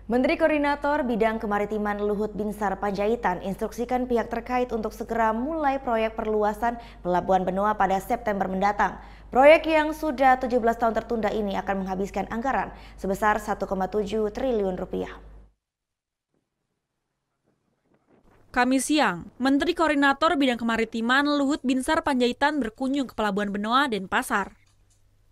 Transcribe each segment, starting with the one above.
Menteri Koordinator Bidang Kemaritiman Luhut Binsar Panjaitan instruksikan pihak terkait untuk segera mulai proyek perluasan Pelabuhan Benoa pada September mendatang. Proyek yang sudah 17 tahun tertunda ini akan menghabiskan anggaran sebesar 1,7 triliun rupiah. Kamis siang, Menteri Koordinator Bidang Kemaritiman Luhut Binsar Panjaitan berkunjung ke Pelabuhan Benoa, Denpasar.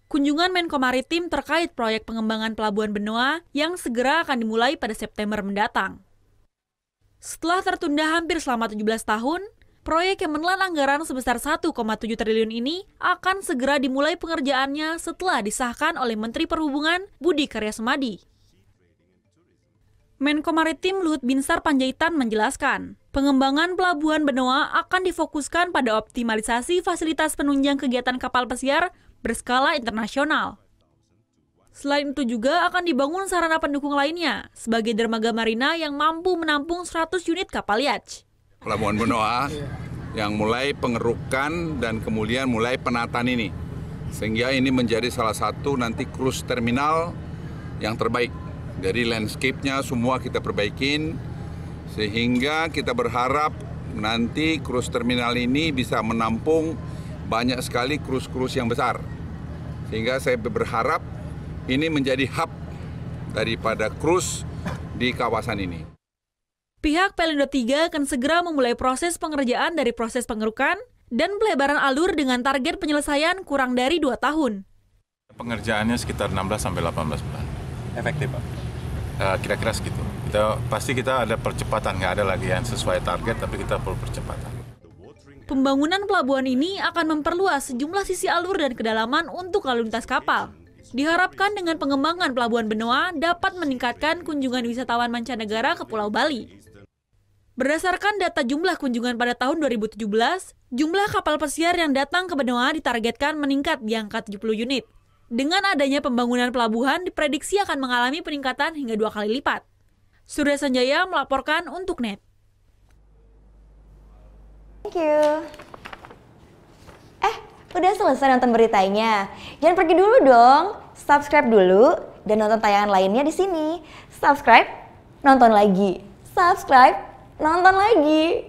Kunjungan Menko Maritim terkait proyek pengembangan Pelabuhan Benoa yang segera akan dimulai pada September mendatang. Setelah tertunda hampir selama 17 tahun, proyek yang menelan anggaran sebesar 1,7 triliun ini akan segera dimulai pengerjaannya setelah disahkan oleh Menteri Perhubungan Budi Karya Sumadi. Menko Maritim Luhut Binsar Panjaitan menjelaskan, pengembangan Pelabuhan Benoa akan difokuskan pada optimalisasi fasilitas penunjang kegiatan kapal pesiar berskala internasional. Selain itu juga akan dibangun sarana pendukung lainnya sebagai dermaga marina yang mampu menampung 100 unit kapal yacht. Pelabuhan Benoa yang mulai pengerukan dan kemudian mulai penataan ini. Sehingga ini menjadi salah satu nanti cruise terminal yang terbaik. Jadi landscape-nya semua kita perbaikin sehingga kita berharap nanti cruise terminal ini bisa menampung banyak sekali cruise-cruise yang besar. Sehingga saya berharap ini menjadi hub daripada cruise di kawasan ini. Pihak Pelindo 3 akan segera memulai proses pengerjaan dari proses pengerukan dan pelebaran alur dengan target penyelesaian kurang dari 2 tahun. Pengerjaannya sekitar 16-18 bulan. Efektif, Pak? Kira-kira segitu. Pasti kita ada percepatan, nggak ada lagi yang sesuai target, tapi kita perlu percepatan. Pembangunan pelabuhan ini akan memperluas sejumlah sisi alur dan kedalaman untuk lalu lintas kapal. Diharapkan dengan pengembangan Pelabuhan Benoa dapat meningkatkan kunjungan wisatawan mancanegara ke Pulau Bali. Berdasarkan data jumlah kunjungan pada tahun 2017, jumlah kapal pesiar yang datang ke Benoa ditargetkan meningkat di angka 70 unit. Dengan adanya pembangunan pelabuhan diprediksi akan mengalami peningkatan hingga 2 kali lipat. Surya Sanjaya melaporkan untuk NET. Thank you. Udah selesai nonton beritanya? Jangan pergi dulu dong. Subscribe dulu dan nonton tayangan lainnya di sini. Subscribe, nonton lagi. Subscribe, nonton lagi.